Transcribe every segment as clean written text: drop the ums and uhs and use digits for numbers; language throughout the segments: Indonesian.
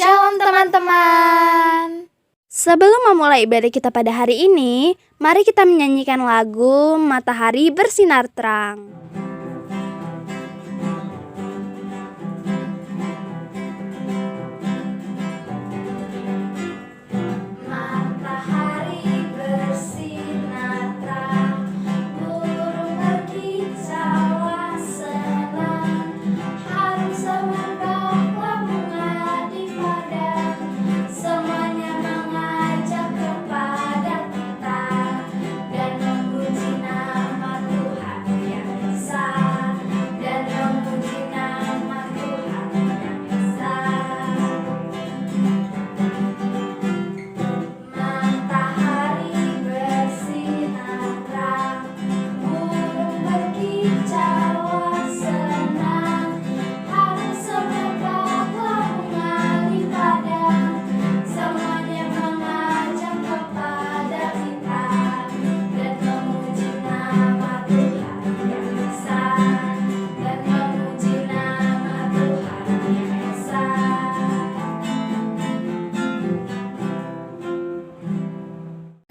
Shalom teman-teman. Sebelum memulai ibadah kita pada hari ini, mari kita menyanyikan lagu Matahari Bersinar Terang.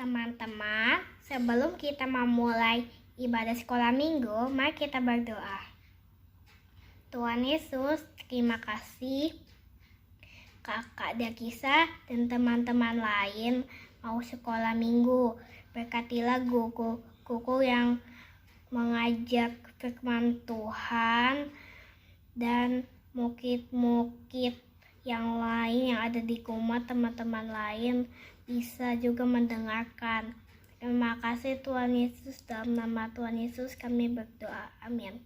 Teman-teman, sebelum kita memulai ibadah sekolah minggu, mari kita berdoa. Tuhan Yesus, terima kasih Kakak Dakisa dan teman-teman lain mau sekolah minggu. Berkatilah guru yang mengajak firman Tuhan dan mukid-mukid yang lain yang ada di rumah teman-teman lain bisa juga mendengarkan. Terima kasih Tuhan Yesus, dalam nama Tuhan Yesus kami berdoa. Amin.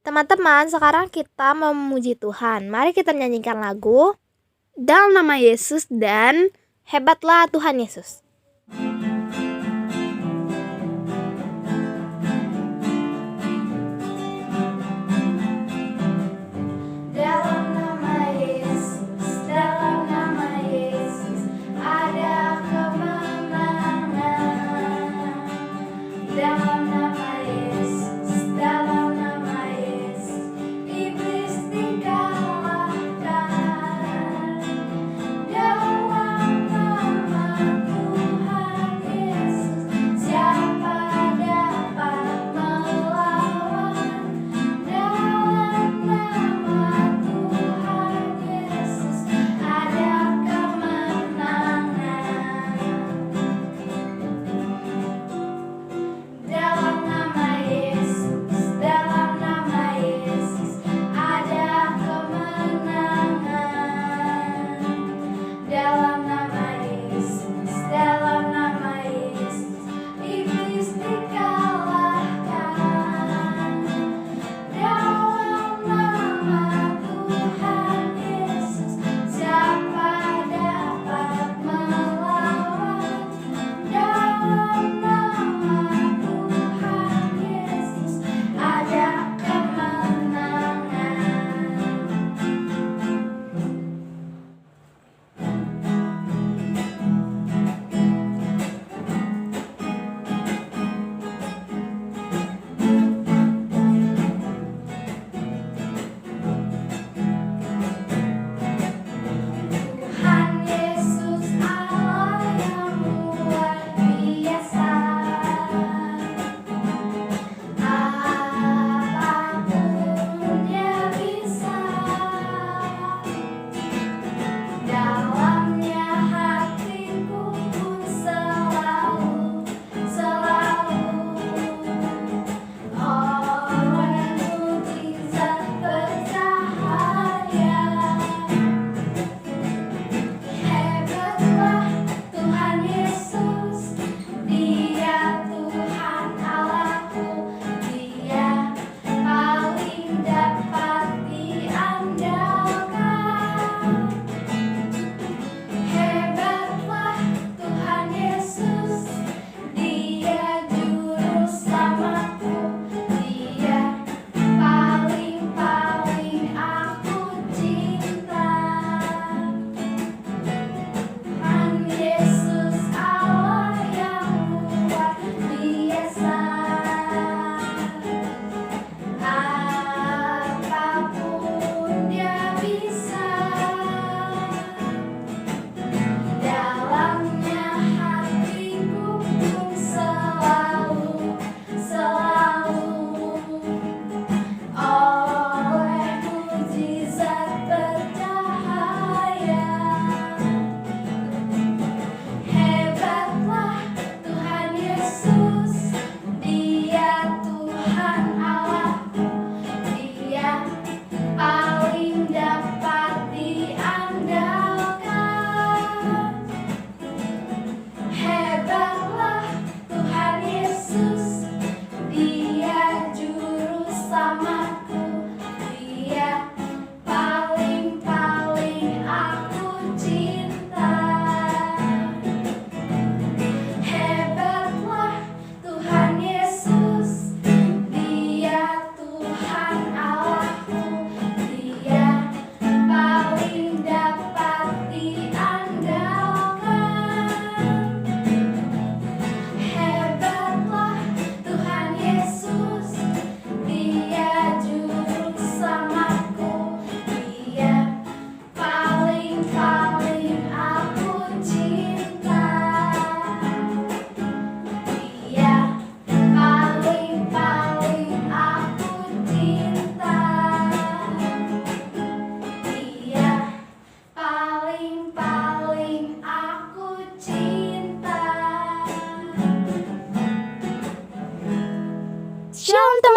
Teman-teman, sekarang kita memuji Tuhan. Mari kita menyanyikan lagu Dalam nama Yesus dan Hebatlah Tuhan Yesus. Dalam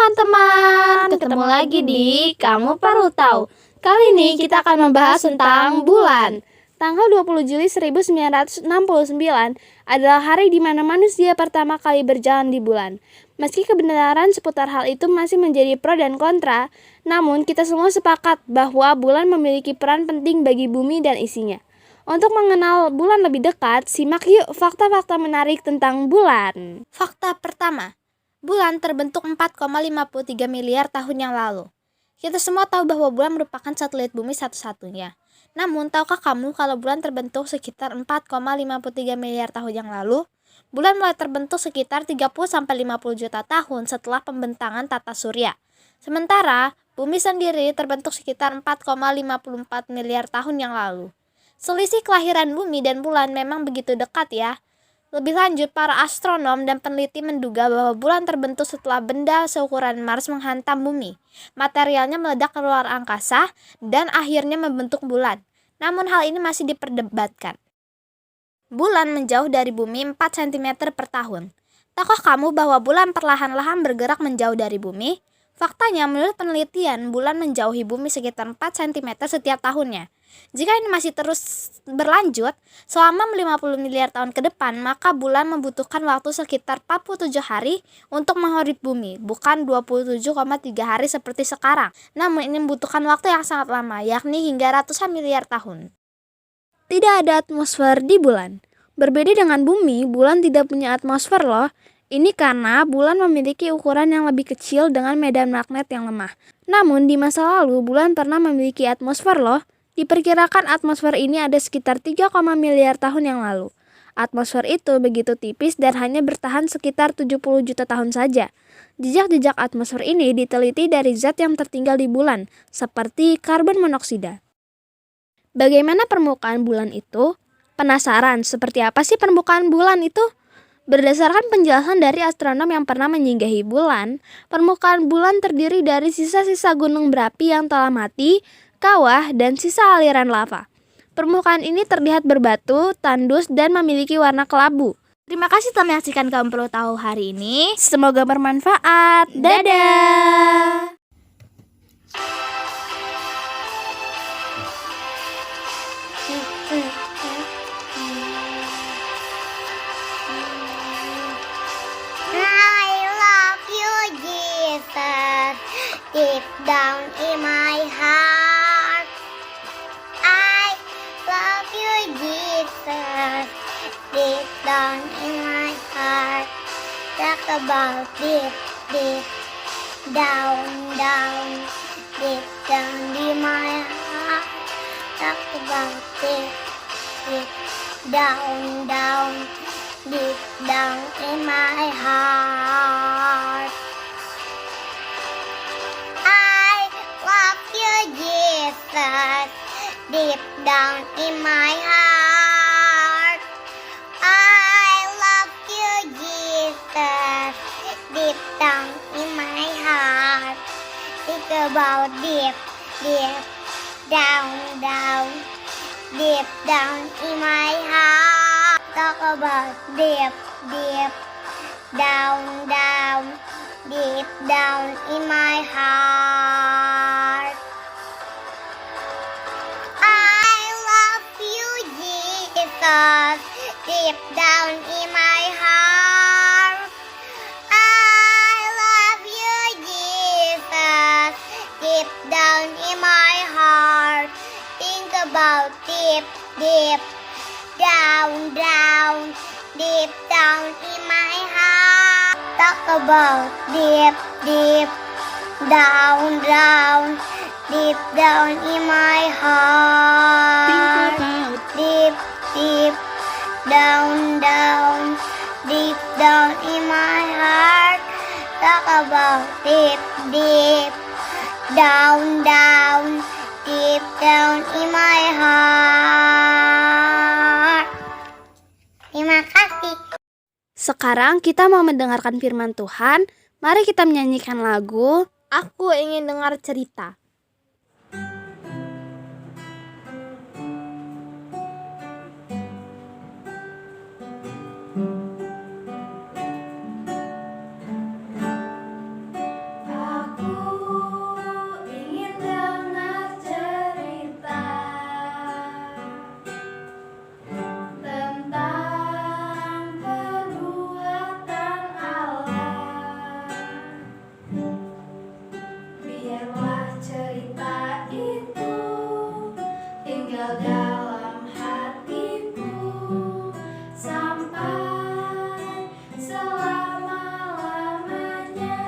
teman-teman, ketemu lagi di Kamu Perlu Tahu. Kali ini kita akan membahas tentang bulan. Tanggal 20 Juli 1969 adalah hari di mana manusia pertama kali berjalan di bulan. Meski kebenaran seputar hal itu masih menjadi pro dan kontra, namun kita semua sepakat bahwa bulan memiliki peran penting bagi bumi dan isinya. Untuk mengenal bulan lebih dekat, simak yuk fakta-fakta menarik tentang bulan. Fakta pertama, bulan terbentuk 4,53 miliar tahun yang lalu. Kita semua tahu bahwa bulan merupakan satelit bumi satu-satunya. Namun, tahukah kamu kalau bulan terbentuk sekitar 4,53 miliar tahun yang lalu? Bulan mulai terbentuk sekitar 30-50 juta tahun setelah pembentangan tata surya. Sementara, bumi sendiri terbentuk sekitar 4,54 miliar tahun yang lalu. Selisih kelahiran bumi dan bulan memang begitu dekat ya. Lebih lanjut, para astronom dan peneliti menduga bahwa bulan terbentuk setelah benda seukuran Mars menghantam bumi. Materialnya meledak ke luar angkasa dan akhirnya membentuk bulan. Namun hal ini masih diperdebatkan. Bulan menjauh dari bumi 4 cm per tahun. Tahukah kamu bahwa bulan perlahan-lahan bergerak menjauh dari bumi? Faktanya, menurut penelitian, bulan menjauhi bumi sekitar 4 cm setiap tahunnya. Jika ini masih terus berlanjut, selama 50 miliar tahun ke depan, maka bulan membutuhkan waktu sekitar 47 hari untuk mengorbit bumi, bukan 27,3 hari seperti sekarang. Namun ini membutuhkan waktu yang sangat lama, yakni hingga ratusan miliar tahun. Tidak ada atmosfer di bulan. Berbeda dengan bumi, bulan tidak punya atmosfer loh. Ini karena bulan memiliki ukuran yang lebih kecil dengan medan magnet yang lemah. Namun di masa lalu, bulan pernah memiliki atmosfer loh. Diperkirakan atmosfer ini ada sekitar 3, miliar tahun yang lalu. Atmosfer itu begitu tipis dan hanya bertahan sekitar 70 juta tahun saja. Jejak-jejak atmosfer ini diteliti dari zat yang tertinggal di bulan, seperti karbon monoksida. Bagaimana permukaan bulan itu? Penasaran seperti apa sih permukaan bulan itu? Berdasarkan penjelasan dari astronom yang pernah menyinggahi bulan, permukaan bulan terdiri dari sisa-sisa gunung berapi yang telah mati, kawah, dan sisa aliran lava. Permukaan ini terlihat berbatu, tandus, dan memiliki warna kelabu. Terima kasih telah menyaksikan Kamu Perlu Tahu hari ini. Semoga bermanfaat. Dadah! I love you, Jesus, deep down in my heart. I love you, Jesus, deep down in my heart. Talk about deep, deep, down, down, deep down in my heart. Talk about deep, deep, down, down, deep down in my heart. I love you, Jesus, deep down in my heart. I love you, Jesus, deep down in my heart. Think about deep, deep, down, down, deep down in my heart. Talk about deep, deep, down, down, deep down in my heart. I love you, Jesus, deep down in my heart. I love you, Jesus, deep down in my heart. Think about deep, deep, down, down, deep down in my heart. Talk about deep, deep, down, down, deep down in my heart. Deep, deep, down, down, deep down in my heart. Talk about deep, deep, down, down, deep down in my heart. Terima kasih. Sekarang kita mau mendengarkan firman Tuhan. Mari kita menyanyikan lagu Aku ingin dengar cerita. tinggal dalam hatiku sampai selama-lamanya.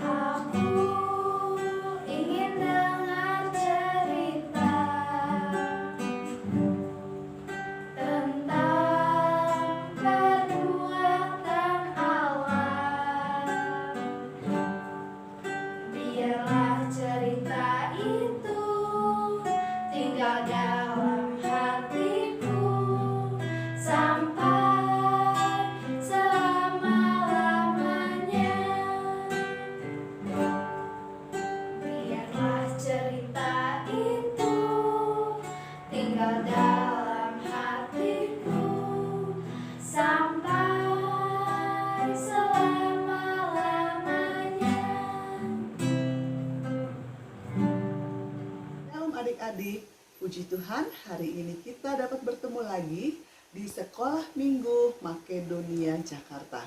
Aku ingin dengar cerita tentang perbuatan Allah. Biarlah cerita itu tinggal dalam hatiku sampai selama-lamanya. Biarlah cerita itu tinggal dalam hatiku sampai selama-lamanya. Shalom adik-adik, puji Tuhan hari ini kita dapat bertemu lagi di Sekolah Minggu Makedonia Jakarta.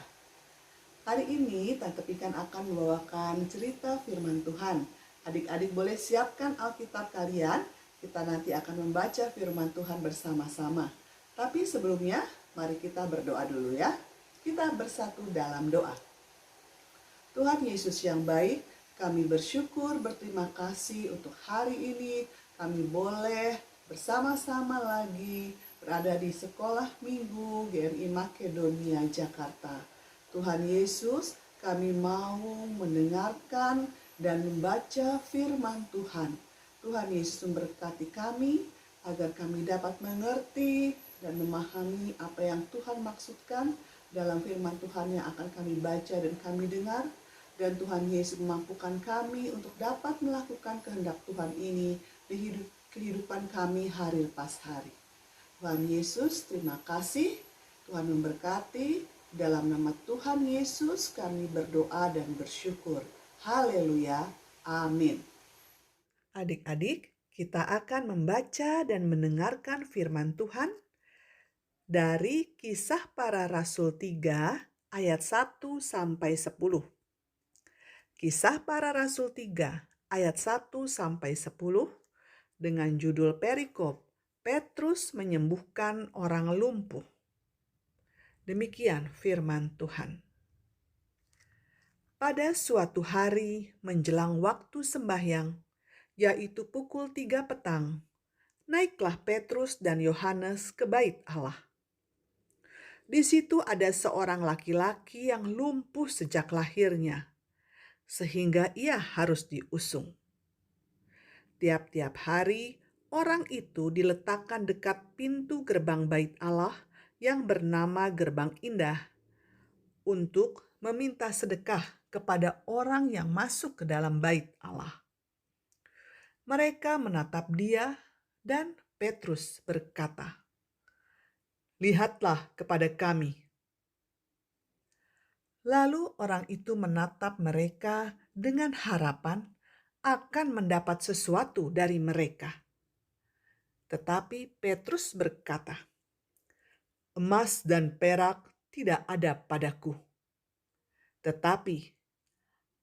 Hari ini Tante Pikan akan membawakan cerita firman Tuhan. Adik-adik boleh siapkan Alkitab kalian, kita nanti akan membaca firman Tuhan bersama-sama. Tapi sebelumnya, mari kita berdoa dulu ya. Kita bersatu dalam doa. Tuhan Yesus yang baik, kami bersyukur, berterima kasih untuk hari ini. Kami boleh bersama-sama lagi berada di Sekolah Minggu GRI Makedonia Jakarta. Tuhan Yesus, kami mau mendengarkan dan membaca firman Tuhan. Tuhan Yesus memberkati kami agar kami dapat mengerti dan memahami apa yang Tuhan maksudkan dalam firman Tuhan yang akan kami baca dan kami dengar. Dan Tuhan Yesus memampukan kami untuk dapat melakukan kehendak Tuhan ini di kehidupan kami hari lepas hari. Tuhan Yesus, terima kasih. Tuhan memberkati. Dalam nama Tuhan Yesus kami berdoa dan bersyukur. Haleluya. Amin. Adik-adik, kita akan membaca dan mendengarkan firman Tuhan dari Kisah Para Rasul 3 ayat 1 sampai 10. Kisah Para Rasul 3 ayat 1 sampai 10 dengan judul perikop Petrus menyembuhkan orang lumpuh. Demikian firman Tuhan. Pada suatu hari menjelang waktu sembahyang, yaitu pukul 3 petang, naiklah Petrus dan Yohanes ke bait Allah. Di situ ada seorang laki-laki yang lumpuh sejak lahirnya, sehingga ia harus diusung. Tiap-tiap hari, orang itu diletakkan dekat pintu gerbang bait Allah yang bernama Gerbang Indah untuk meminta sedekah kepada orang yang masuk ke dalam bait Allah. Mereka menatap dia dan Petrus berkata, "Lihatlah kepada kami." Lalu orang itu menatap mereka dengan harapan akan mendapat sesuatu dari mereka. Tetapi Petrus berkata, "Emas dan perak tidak ada padaku. Tetapi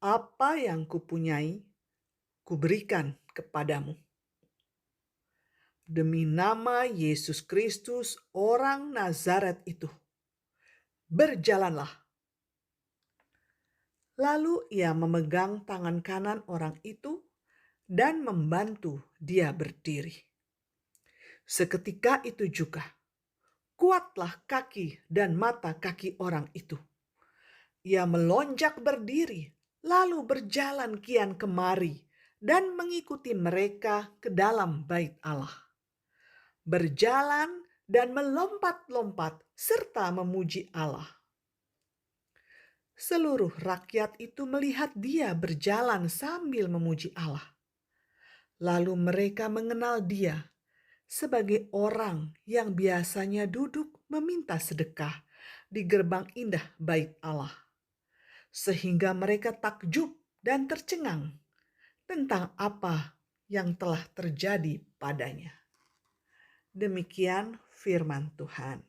apa yang kupunyai, kuberikan kepadamu. Demi nama Yesus Kristus orang Nazaret itu, berjalanlah." Lalu ia memegang tangan kanan orang itu dan membantu dia berdiri. Seketika itu juga, kuatlah kaki dan mata kaki orang itu. Ia melonjak berdiri, lalu berjalan kian kemari dan mengikuti mereka ke dalam bait Allah. Berjalan dan melompat-lompat serta memuji Allah. Seluruh rakyat itu melihat dia berjalan sambil memuji Allah. Lalu mereka mengenal dia sebagai orang yang biasanya duduk meminta sedekah di gerbang indah bait Allah. Sehingga mereka takjub dan tercengang tentang apa yang telah terjadi padanya. Demikian firman Tuhan.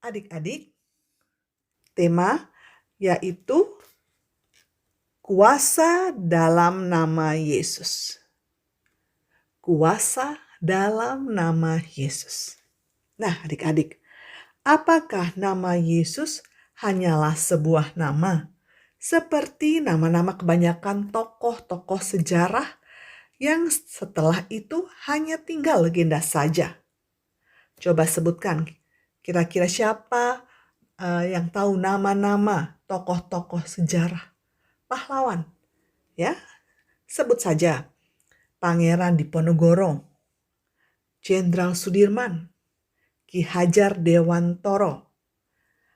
Adik-adik, tema yaitu kuasa dalam nama Yesus. Kuasa dalam nama Yesus. Nah, adik-adik, apakah nama Yesus hanyalah sebuah nama? Seperti nama-nama kebanyakan tokoh-tokoh sejarah yang setelah itu hanya tinggal legenda saja. Coba sebutkan, kira-kira siapa yang tahu nama-nama tokoh-tokoh sejarah pahlawan? Ya, sebut saja Pangeran Diponegoro, Jenderal Sudirman, Ki Hajar Dewantoro,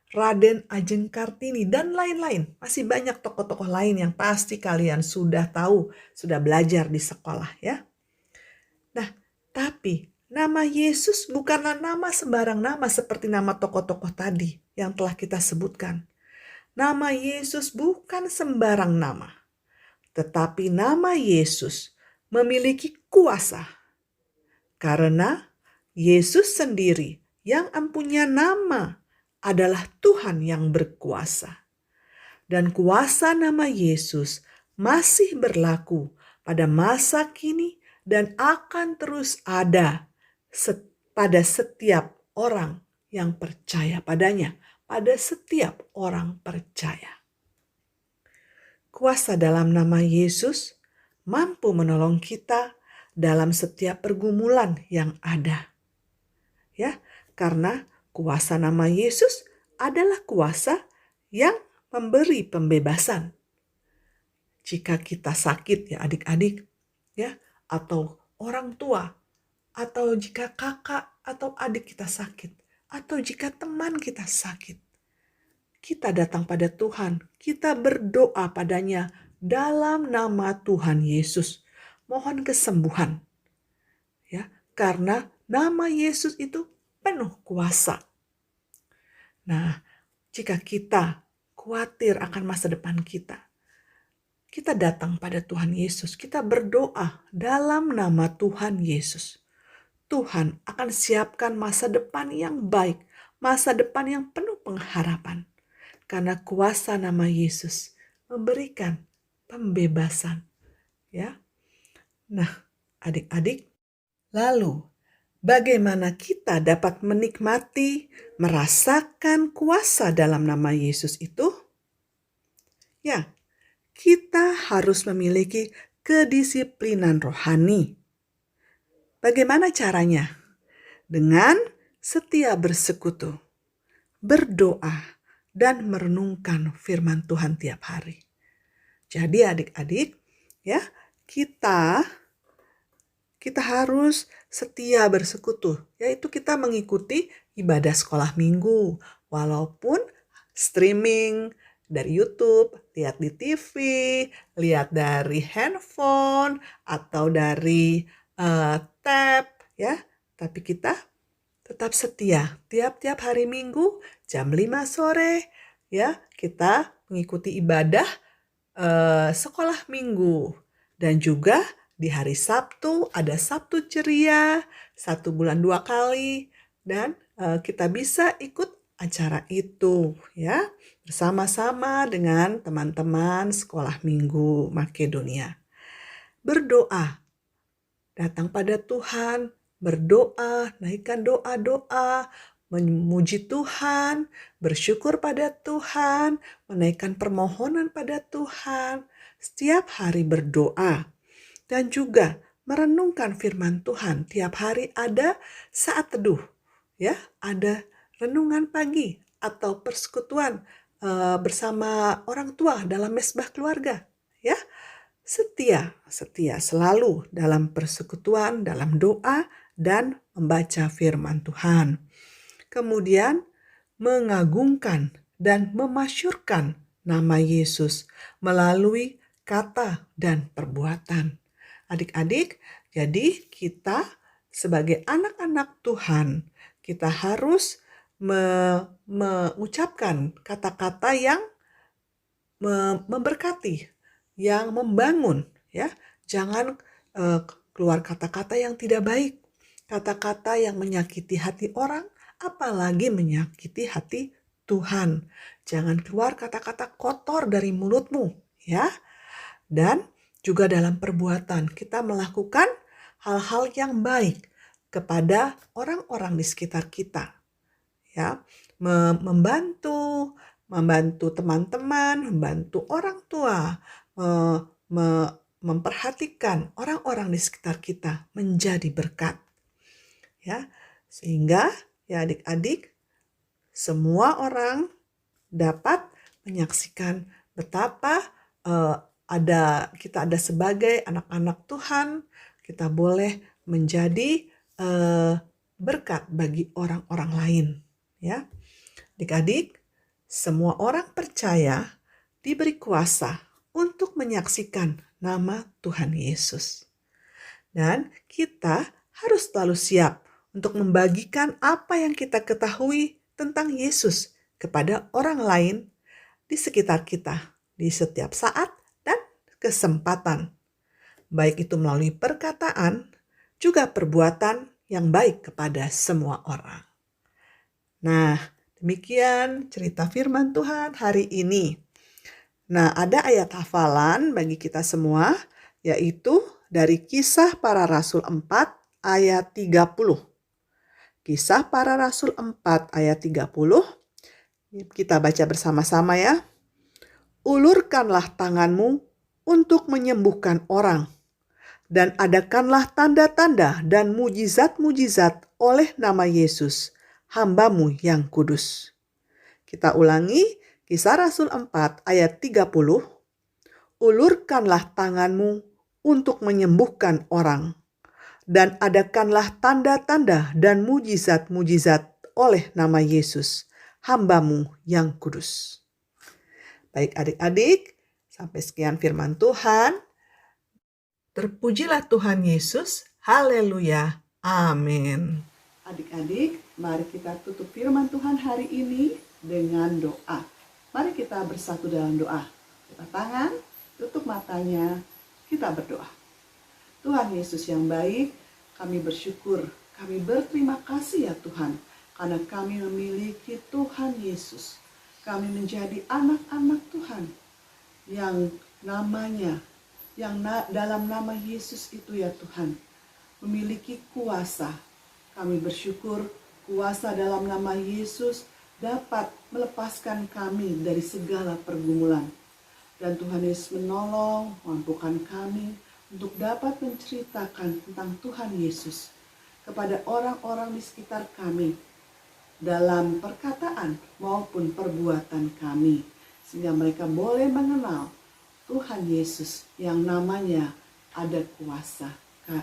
Raden Ajeng Kartini, dan lain-lain. Masih banyak tokoh-tokoh lain yang pasti kalian sudah tahu, sudah belajar di sekolah ya. Nah, tapi nama Yesus bukanlah nama sembarang nama seperti nama tokoh-tokoh tadi yang telah kita sebutkan. Nama Yesus bukan sembarang nama, tetapi nama Yesus memiliki kuasa. Karena Yesus sendiri yang mempunyai nama adalah Tuhan yang berkuasa. Dan kuasa nama Yesus masih berlaku pada masa kini dan akan terus ada pada setiap orang yang percaya padanya. Pada setiap orang percaya. Kuasa dalam nama Yesus mampu menolong kita dalam setiap pergumulan yang ada. Ya, karena kuasa nama Yesus adalah kuasa yang memberi pembebasan. Jika kita sakit ya adik-adik, ya, atau orang tua, atau jika kakak atau adik kita sakit, atau jika teman kita sakit, kita datang pada Tuhan, kita berdoa padanya dalam nama Tuhan Yesus. Mohon kesembuhan. Ya, karena nama Yesus itu penuh kuasa. Nah, jika kita khawatir akan masa depan kita datang pada Tuhan Yesus, kita berdoa dalam nama Tuhan Yesus. Tuhan akan siapkan masa depan yang baik, masa depan yang penuh pengharapan. Karena kuasa nama Yesus memberikan pembebasan. Ya. Nah, adik-adik, lalu bagaimana kita dapat menikmati, merasakan kuasa dalam nama Yesus itu? Ya, kita harus memiliki kedisiplinan rohani. Bagaimana caranya? Dengan setia bersekutu, berdoa, dan merenungkan firman Tuhan tiap hari. Jadi adik-adik, ya, kita harus setia bersekutu, yaitu kita mengikuti ibadah sekolah minggu, walaupun streaming dari YouTube, lihat di TV, lihat dari handphone, atau dari tab, ya. Tapi kita tetap setia. Tiap-tiap hari Minggu jam 5 sore, ya, kita mengikuti ibadah sekolah minggu. Dan juga di hari Sabtu ada Sabtu ceria, 1 bulan 2 kali. Dan kita bisa ikut acara itu, ya, bersama-sama dengan teman-teman sekolah minggu Makedonia. Berdoa. Datang pada Tuhan, berdoa, naikkan doa-doa, memuji Tuhan, bersyukur pada Tuhan, menaikkan permohonan pada Tuhan, setiap hari berdoa. Dan juga merenungkan firman Tuhan. Tiap hari ada saat teduh, ya, ada renungan pagi atau persekutuan bersama orang tua dalam mesbah keluarga, ya. Setia selalu dalam persekutuan, dalam doa, dan membaca firman Tuhan. Kemudian mengagungkan dan memasyurkan nama Yesus melalui kata dan perbuatan. Adik-adik, jadi kita sebagai anak-anak Tuhan, kita harus mengucapkan kata-kata yang memberkati, yang membangun, ya. Jangan keluar kata-kata yang tidak baik, kata-kata yang menyakiti hati orang, apalagi menyakiti hati Tuhan. Jangan keluar kata-kata kotor dari mulutmu, ya. Dan juga dalam perbuatan kita melakukan hal-hal yang baik kepada orang-orang di sekitar kita, ya. Membantu teman-teman, membantu orang tua, memperhatikan orang-orang di sekitar kita menjadi berkat, ya. Sehingga ya adik-adik, semua orang dapat menyaksikan betapa kita ada sebagai anak-anak Tuhan, kita boleh menjadi berkat bagi orang-orang lain, ya. Adik-adik, semua orang percaya diberi kuasa untuk menyaksikan nama Tuhan Yesus. Dan kita harus selalu siap untuk membagikan apa yang kita ketahui tentang Yesus kepada orang lain di sekitar kita, di setiap saat dan kesempatan. Baik itu melalui perkataan, juga perbuatan yang baik kepada semua orang. Nah, demikian cerita firman Tuhan hari ini. Nah, ada ayat hafalan bagi kita semua, yaitu dari Kisah Para Rasul 4 ayat 30. Kisah Para Rasul 4 ayat 30. Kita baca bersama-sama ya. Ulurkanlah tanganmu untuk menyembuhkan orang, dan adakanlah tanda-tanda dan mujizat-mujizat oleh nama Yesus, hamba-Mu yang kudus. Kita ulangi, Kisah Rasul 4 ayat 30. Ulurkanlah tanganmu untuk menyembuhkan orang, dan adakanlah tanda-tanda dan mujizat-mujizat oleh nama Yesus, hamba-Mu yang kudus. Baik adik-adik, sampai sekian firman Tuhan. Terpujilah Tuhan Yesus, haleluya, amin. Adik-adik, mari kita tutup firman Tuhan hari ini dengan doa. Mari kita bersatu dalam doa. Buka tangan, tutup matanya, kita berdoa. Tuhan Yesus yang baik, kami bersyukur, kami berterima kasih ya Tuhan, karena kami memiliki Tuhan Yesus. Kami menjadi anak-anak Tuhan yang namanya, dalam nama Yesus itu ya Tuhan, memiliki kuasa. Kami bersyukur kuasa dalam nama Yesus dapat melepaskan kami dari segala pergumulan. Dan Tuhan Yesus menolong, mampukan kami untuk dapat menceritakan tentang Tuhan Yesus kepada orang-orang di sekitar kami, dalam perkataan maupun perbuatan kami, sehingga mereka boleh mengenal Tuhan Yesus yang namanya ada kuasa,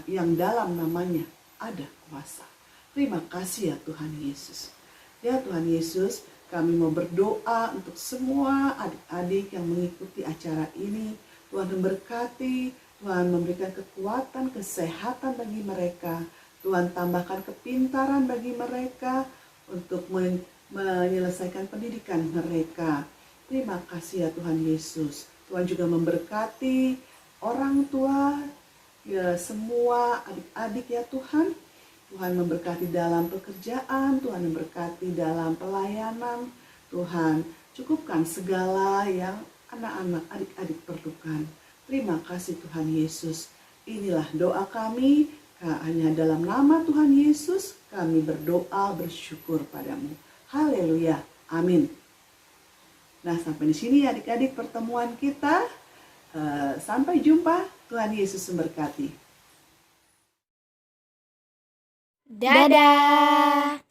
yang dalam namanya ada kuasa. Terima kasih ya Tuhan Yesus. Ya Tuhan Yesus, kami mau berdoa untuk semua adik-adik yang mengikuti acara ini. Tuhan memberkati, Tuhan memberikan kekuatan, kesehatan bagi mereka. Tuhan tambahkan kepintaran bagi mereka untuk menyelesaikan pendidikan mereka. Terima kasih ya Tuhan Yesus. Tuhan juga memberkati orang tua, ya semua adik-adik ya Tuhan. Tuhan memberkati dalam pekerjaan, Tuhan memberkati dalam pelayanan. Tuhan cukupkan segala yang anak-anak adik-adik perlukan. Terima kasih Tuhan Yesus. Inilah doa kami. Hanya dalam nama Tuhan Yesus kami berdoa bersyukur padamu. Haleluya. Amin. Nah, sampai di sini adik-adik pertemuan kita. Sampai jumpa. Tuhan Yesus memberkati. Dadah!